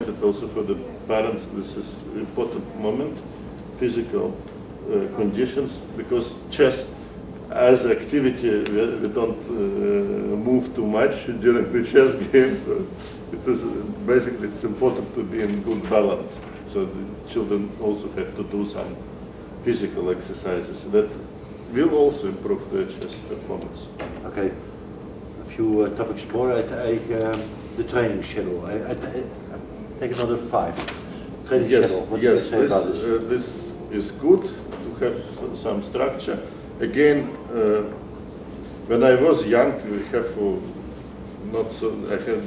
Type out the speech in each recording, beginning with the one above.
Also for the parents, this is important moment, physical conditions, because chess as activity, we don't move too much during the chess game, so it is basically it's important to be in good balance. So the children also have to do some physical exercises that will also improve their chess performance. Okay, a few topics more. The training schedule. I take another 5. Training schedule. What do you say about this? This is good to have some structure. Again, when I was young, we have I had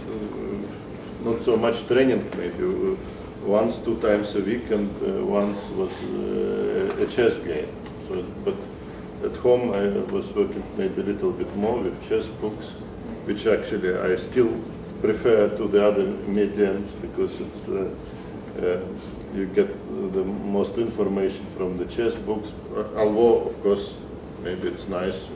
not so much training, maybe once, 2 times a week, and once was a chess game. So, but at home I was working maybe a little bit more with chess books, which actually I still prefer to the other mediums, because it's you get the most information from the chess books. Although, of course, maybe it's nice,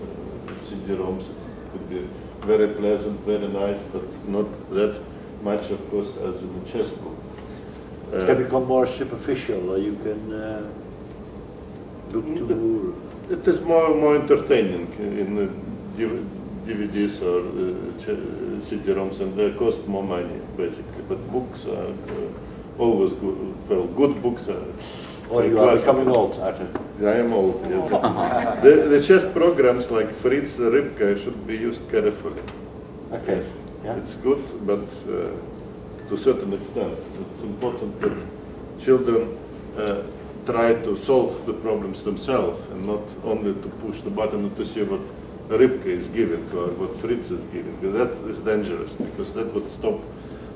CD-ROMs, it could be very pleasant, very nice, but not that much, of course, as in the chess book. It can become more superficial. You can look to... It is more entertaining in the DVDs or CD-ROMs, and they cost more money, basically. But books are always good. Well, good books are... Or you are becoming old, Artur. I am old, yes. The chess programs like Fritz, Rybka should be used carefully. Okay. Yes. Yeah. It's good, but to a certain extent. It's important that children try to solve the problems themselves, and not only to push the button to see what Rybka is giving or what Fritz is giving. That is dangerous, because that would stop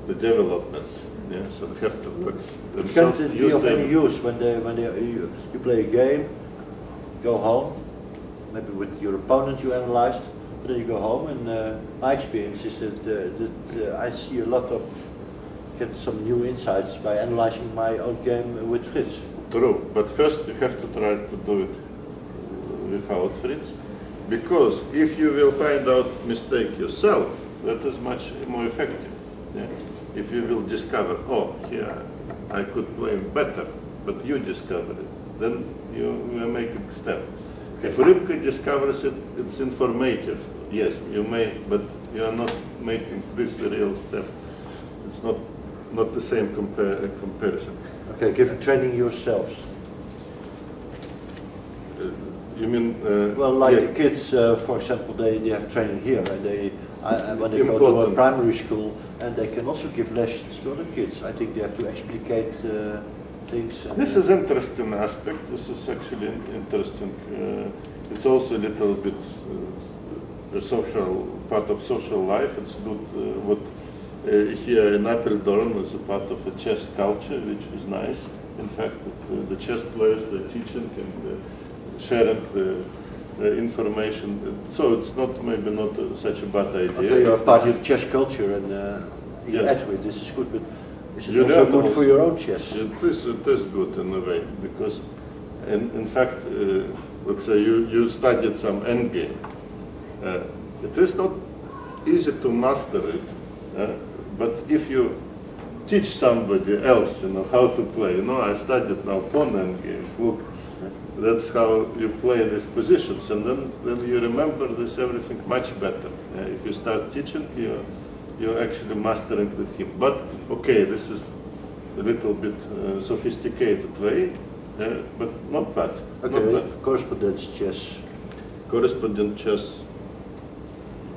the development. Yeah, so they have to work themselves. It can't be of any use when you play a game, go home, maybe with your opponent you analyzed, but then you go home, and my experience is that I see a lot of, get some new insights by analyzing my own game with Fritz. True, but first you have to try to do it without Fritz, because if you will find out mistake yourself, that is much more effective. Yeah? If you will discover, oh, here I could play better, but you discovered it, then you are making a step. If Rybka discovers it, it's informative. Yes, you may, but you are not making this a real step. It's not the same comparison. Okay, give training yourselves. You mean? Well, like yeah. the kids, for example, they have training here, and when they go to a primary school, and they can also give lessons to other kids. I think they have to explicate things. This is an interesting aspect. This is actually interesting. It's also a little bit a social part of social life. It's good what here in Apeldoorn is a part of a chess culture, which is nice. In fact, the chess players, they're teaching and sharing the information. So it's maybe not such a bad idea. Okay, you're part of chess culture, and you yes. add with this is good, but is it also good for your own chess? It is good in a way, because in fact, let's say you studied some endgame. It is not easy to master it, but if you teach somebody else, how to play. I studied now pawn endgames. Look, that's how you play these positions, and then you remember this everything much better. If you start teaching, you're actually mastering the theme. But okay, this is a little bit sophisticated way, but not bad. Okay, not bad. Correspondence chess. Correspondent chess.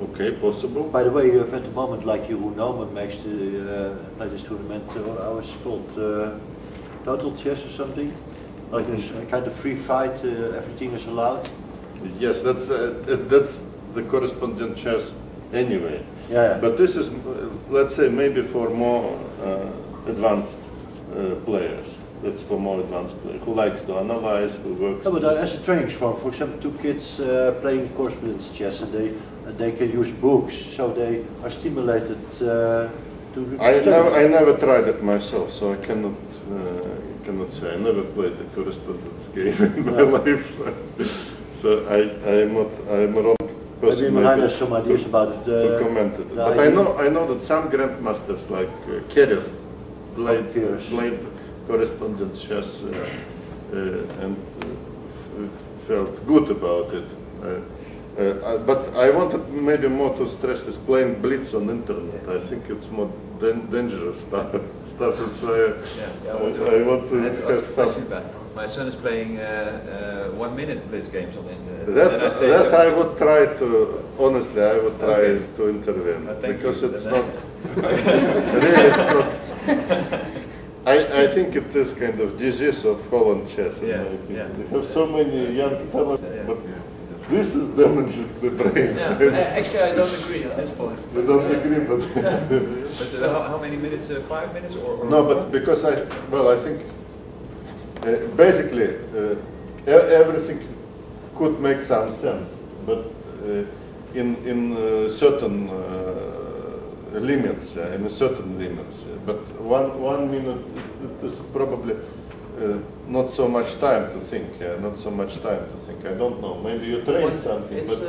Okay, possible. By the way, you have at the moment, like Jeroen Nomen makes play this tournament. I was called Total Chess or something. Like a kind of free fight, everything is allowed. Yes, that's the correspondent chess anyway. Yeah. But this is, let's say, maybe for more advanced players. That's for more advanced players who likes to analyze, who works. No, but as a training form, for example, 2 kids playing correspondence chess, and they can use books, so they are stimulated to study. I never tried it myself, so I cannot say. I never played the correspondence game in my life, so I'm a wrong person. Maybe has some ideas about it. To comment it. But I know that some grandmasters like Keres, played correspondence chess and felt good about it. But I wanted maybe more to stress this playing blitz on internet. I think it's more dangerous stuff. So I want to have some. My son is playing 1 minute blitz games on the internet. That I would try to, honestly, I would try to intervene, because it's not, really it's not, I think it is kind of disease of Holland chess. We have so many young talents, but this is damaging the brains. Actually, I don't agree on this point. You don't agree, but... but how many minutes? 5 minutes? Or no, but because I think basically everything could make some sense, but in certain limits, But 1 minute is probably not so much time to think. I don't know. Maybe you train something, but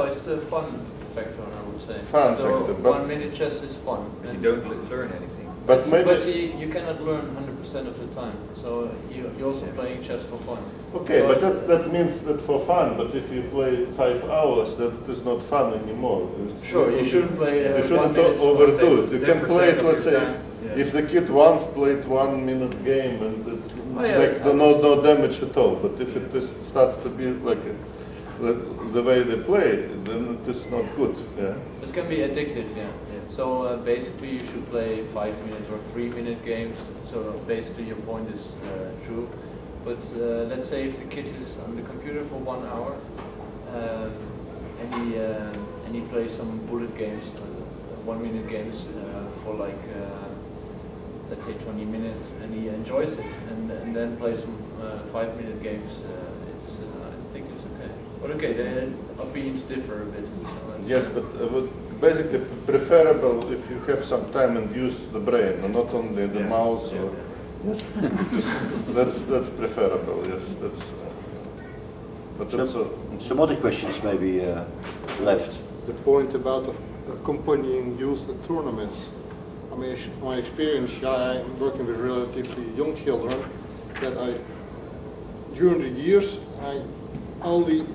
it's the fun factor, I would say. Fun so factor, but 1 minute chess is fun. You don't learn anything. But maybe you cannot learn 100% of the time. So you're also playing chess for fun. Okay, so but that means that for fun. But if you play 5 hours, that is not fun anymore. Sure, you shouldn't play. You shouldn't overdo it. You can play it. Let's say if the kid once played 1 minute game and it no damage at all. But if it starts to be like the way they play, then it is not good. It can be addictive. So basically, you should play 5 minute or 3 minute games. So basically, your point is true. But let's say if the kid is on the computer for 1 hour and he plays some bullet games, 1 minute games for like let's say 20 minutes, and he enjoys it, and then plays some 5 minute games, I think it's okay. But okay, the opinions differ a bit. So yes, but basically preferable if you have some time and use the brain, and not only the mouse. Yes, that's preferable. Yes, that's. But some other questions maybe left. The point about accompanying youth at tournaments. I mean, my experience, I'm working with relatively young children. That during the years, I only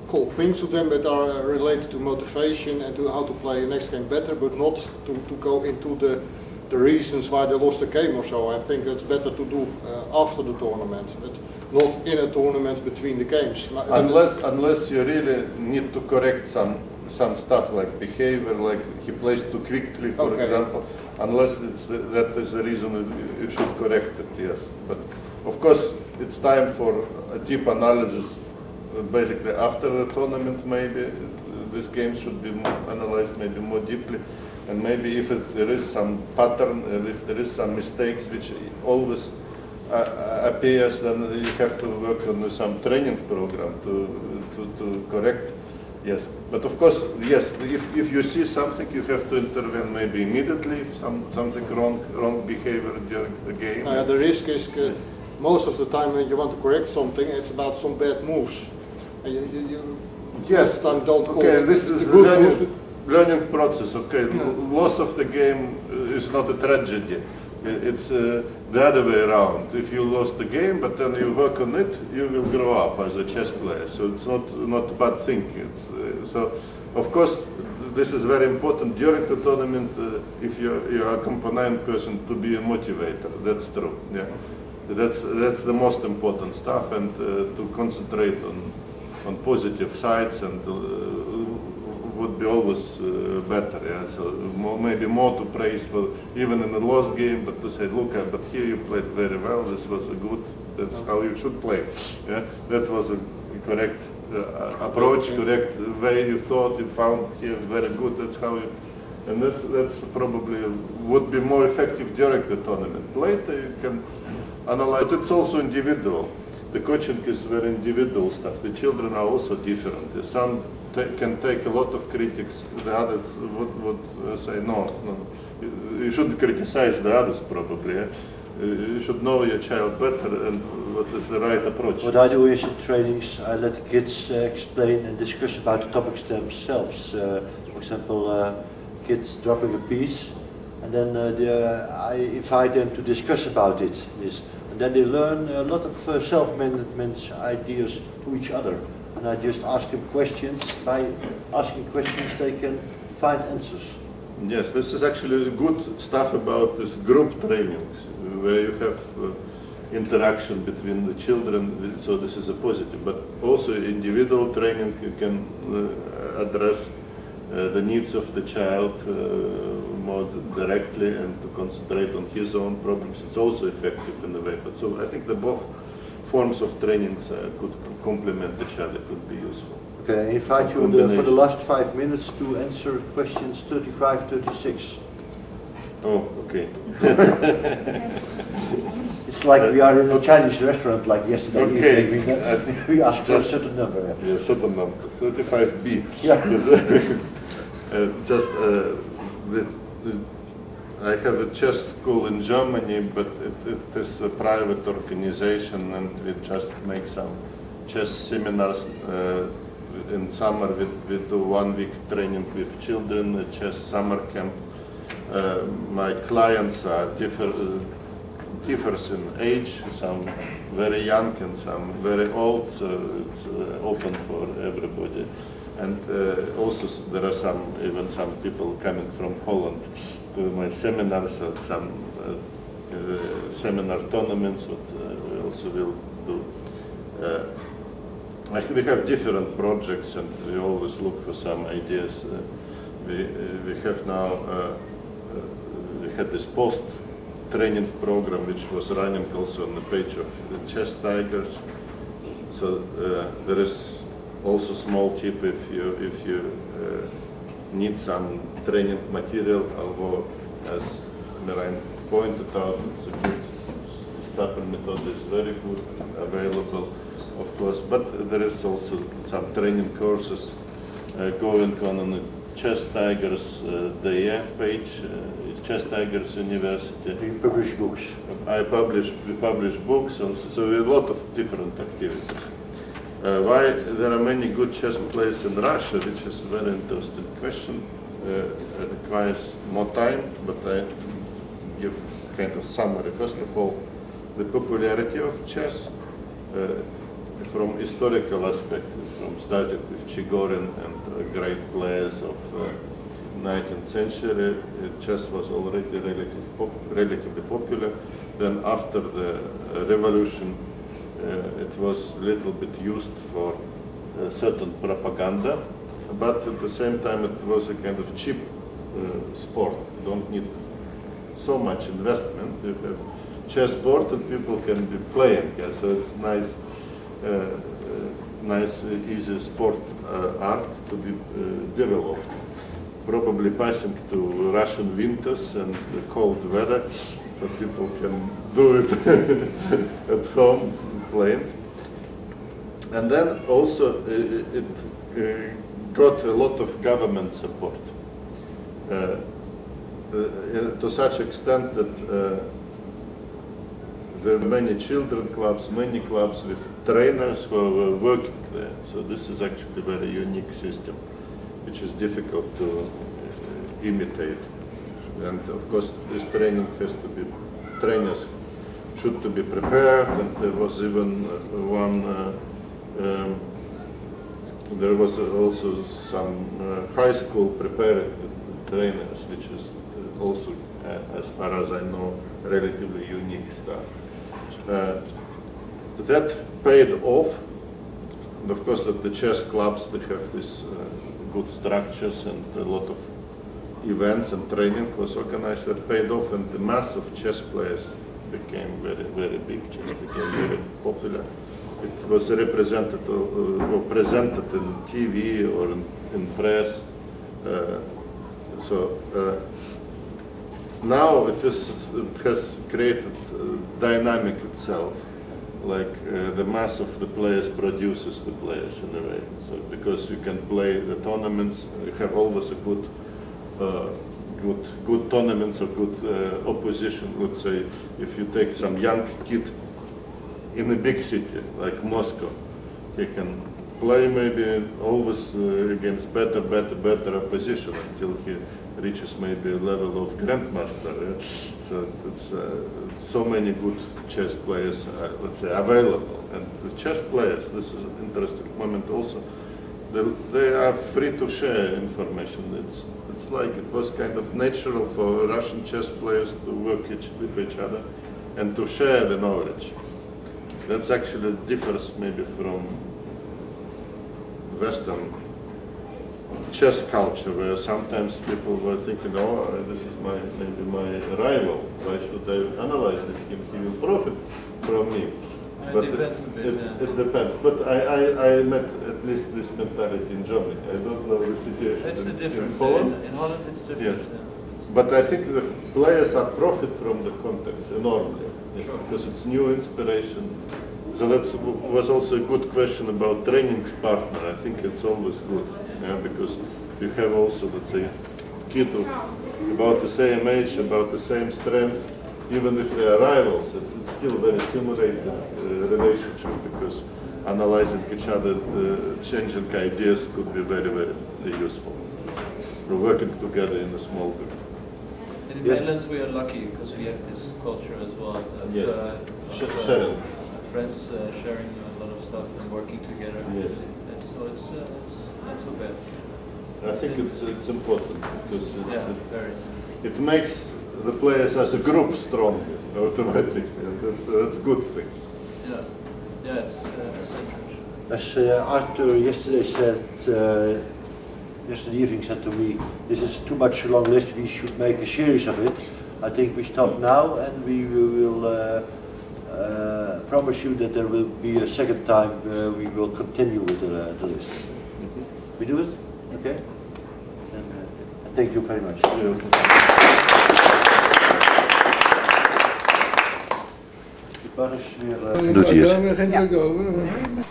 call things to them that are related to motivation and to how to play the next game better, but not to go into the reasons why they lost the game or so. I think that's better to do after the tournament, but not in a tournament between the games. Unless you really need to correct some stuff like behavior, like he plays too quickly, for example. Unless that is the reason you should correct it, yes. But of course, it's time for a deep analysis. Basically, after the tournament, maybe this game should be analyzed maybe more deeply, and maybe if there is some pattern, if there is some mistakes which always appears, then you have to work on some training program to correct. Yes, but of course, yes. If you see something, you have to intervene maybe immediately. If something wrong behavior during the game. The risk is most of the time when you want to correct something, it's about some bad moves. Yes, don't call this is a learning process. Okay, loss of the game is not a tragedy. It's the other way around. If you lost the game, but then you work on it, you will grow up as a chess player. So it's not a bad thing. So of course, this is very important during the tournament. If you are a component person, to be a motivator. That's true. Yeah, that's the most important stuff, and to concentrate on positive sides, and would be always better. Yeah, so maybe more to praise for even in a lost game, but to say, look, but here you played very well. This was a good. That's how you should play. Yeah, that was a correct approach, correct way you thought. You found here very good. That's how you. And that's probably would be more effective during the tournament. Later you can analyze. But it's also individual. The coaching is very individual stuff. The children are also different. Some can take a lot of critics. The others would say no. You shouldn't criticize the others probably. Yeah? You should know your child better and what is the right approach. What I do is in trainings, I let the kids explain and discuss about the topics themselves. For example, kids dropping a piece, and then I invite them to discuss about it. And then they learn a lot of self-management ideas to each other. And I just ask them questions. By asking questions, they can find answers. Yes, this is actually good stuff about this group trainings, where you have interaction between the children, so this is a positive. But also individual training, you can address the needs of the child more directly and to concentrate on his own problems. It's also effective in a way. But so I think that both forms of trainings could complement each other, could be useful. Okay, I invite you for the last 5 minutes to answer questions 35, 36. Oh, okay. It's like we are in a Chinese restaurant like yesterday Okay. evening. We asked for a certain number. Yeah, certain number, 35B. Yeah. I have a chess school in Germany, but it is a private organization, and we just make some chess seminars in summer. We do 1 week training with children, a chess summer camp. My clients are differs in age, some very young and some very old, so it's open for everybody. And also there are even some people coming from Holland to my seminars, or some seminar tournaments, what we also will do. We have different projects, and we always look for some ideas. We have now, we had this post-training program which was running also on the page of the Chess Tigers. So there is also small tip if you need some training material, although as Mirain pointed out, it's a good Stapel method is very good, available of course, but there is also some training courses going on the Chess Tigers page, Chess Tigers University. You publish books. We publish books also, so a lot of different activities. Why there are many good chess players in Russia, which is a very interesting question. It requires more time, but I give kind of summary. First of all, the popularity of chess from historical aspect, from starting with Chigorin and great players of 19th century, chess was already relatively popular. Then after the revolution, it was a little bit used for certain propaganda, but at the same time it was a kind of cheap sport. You don't need so much investment. You have chessboard and people can be playing, yeah? So it's nice, easy sport art to be developed. Probably passing to Russian winters and the cold weather, so people can do it at home, playing. And then also it got a lot of government support to such extent that there are many children clubs, many clubs with trainers who were working there. So this is actually a very unique system, which is difficult to imitate. And of course, this training has to be, trainers should to be prepared, and there was even there was also some high school prepared trainers, which is also, as far as I know, relatively unique stuff. That paid off. And of course, at the chess clubs, they have these good structures, and a lot of events and training was organized. That paid off, and the mass of chess players became very, very big. Chess became very popular. It was represented or presented in TV or in press. Now it has created dynamic itself, like the mass of the players produces the players in a way. So because you can play the tournaments, you have always a good tournaments or good opposition. Let's say if you take some young kid in a big city like Moscow, he can play maybe always against better opposition until he reaches maybe a level of grandmaster. So it's so many good chess players, let's say, available. And the chess players, this is an interesting moment also, they are free to share information. It's like it was kind of natural for Russian chess players to work with each other and to share the knowledge. That's actually differs maybe from Western chess culture, where sometimes people were thinking, oh, this is maybe my rival, why should I analyze him? He will profit from me. But it depends a bit. It depends, but I met at least this mentality in Germany. I don't know the situation. It's a difference. In Poland. In Holland it's different. Yes. But I think the players are profit from the context enormously, yes, because it's new inspiration. So that was also a good question about training partner. I think it's always good, yeah, because you have also, let's say, kid of about the same age, about the same strength, even if they are rivals, it's still very simulated relationship, because analyzing each other, changing ideas could be very useful. We're working together in a small group. In the Netherlands we are lucky because we have this culture as well of, yes. sharing. Friends sharing a lot of stuff and working together. Yes. So it's not so bad. I think it's important because it makes the players as a group stronger automatically. That's a good thing. Yeah, it's essential. As Artur yesterday said, yesterday evening said to me, this is too much a long list, we should make a series of it. I think we stop now and we will promise you that there will be a second time we will continue with the list. We do it? Okay? And thank you very much. Doet hij het?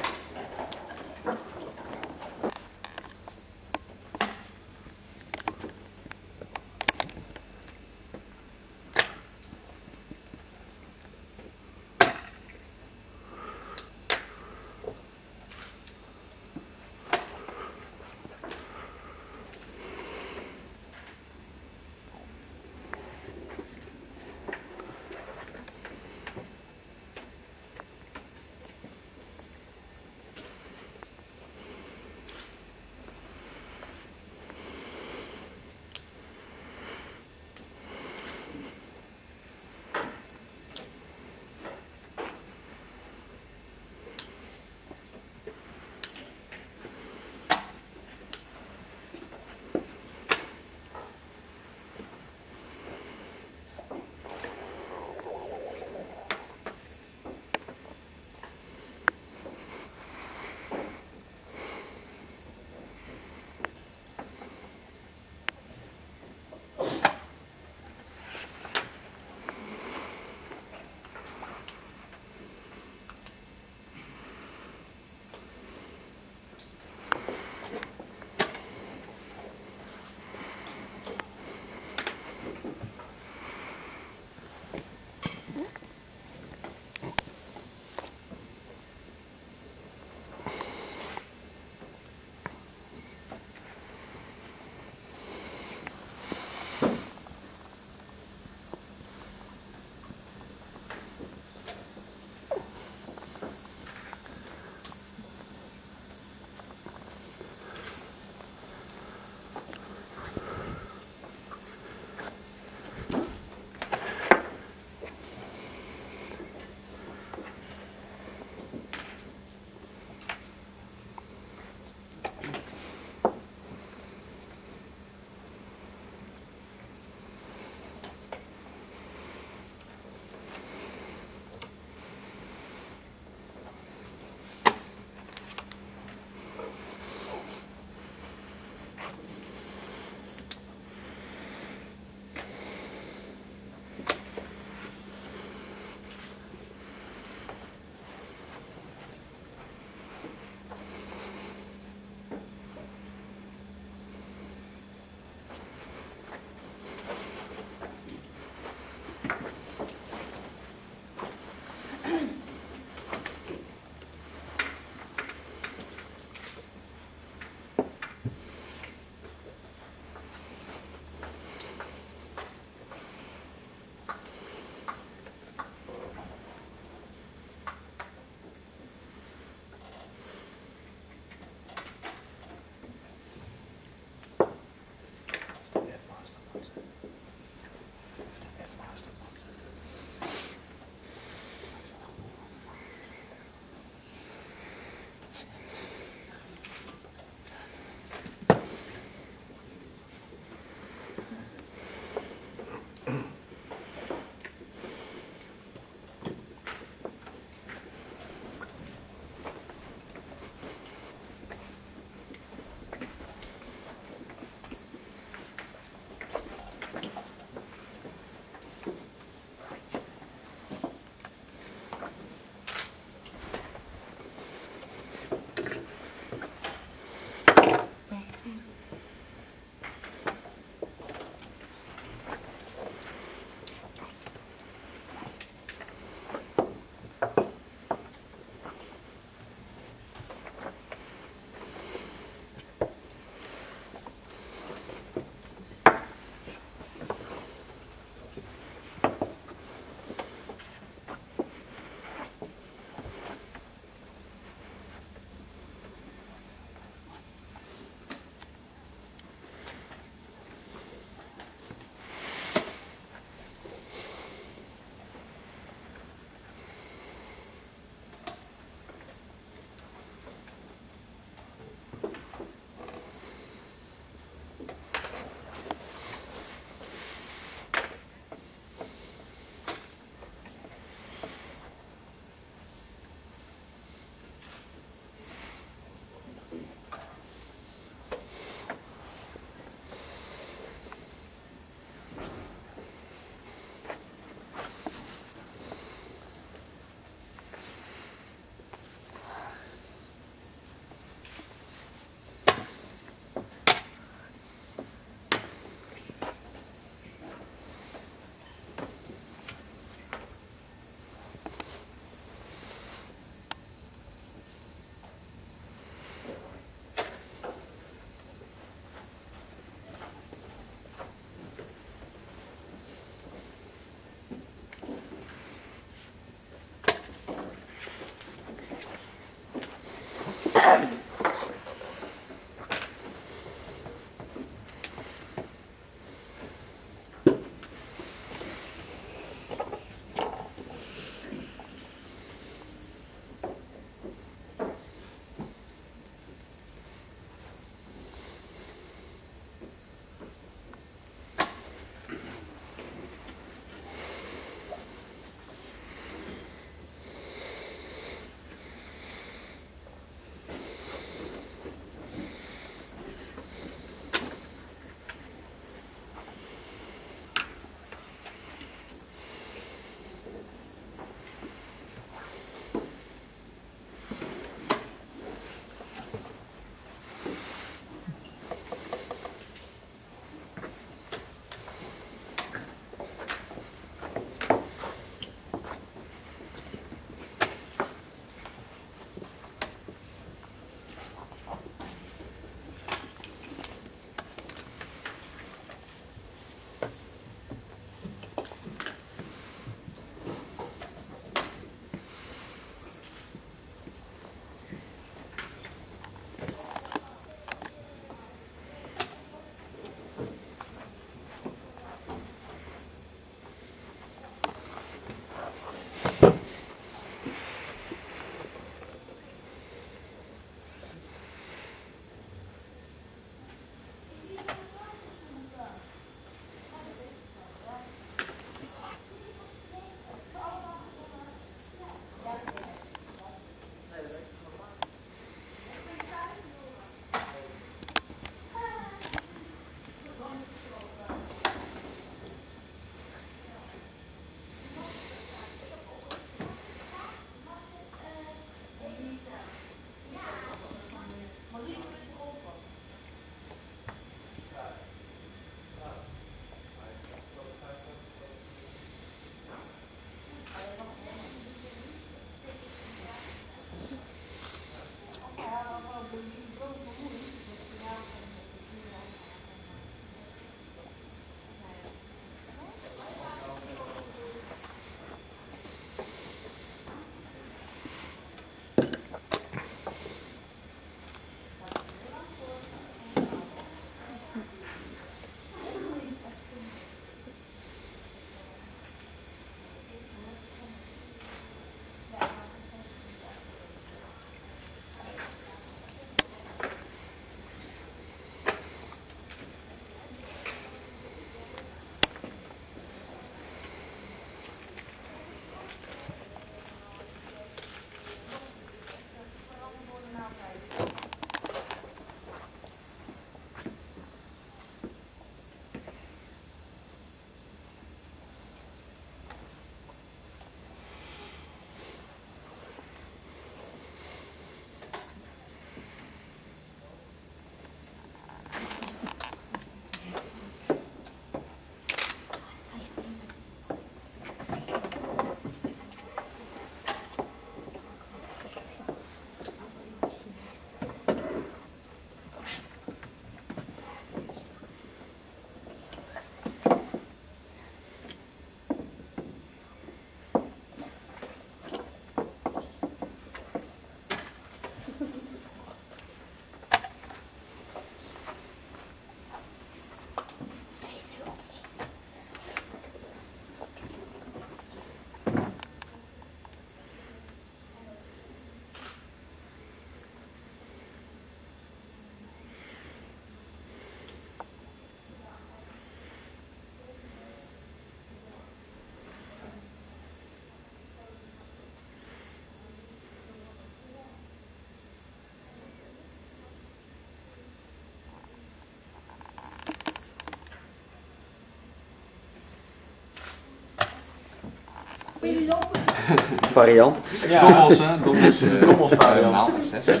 variant. Ja. Dobbels, hè? Dobbels. Dobbels variant. Nou, 6. Ja,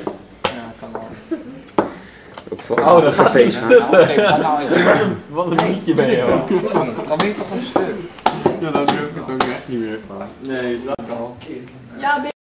kan wel. Ook voor Oh, dat gaat niet stutten. Wat Wat een liedje ben je hoor. Dan ben je toch een stuk. Ja, dan durf ik het ook echt niet meer van. Nee, dat wel. Ja,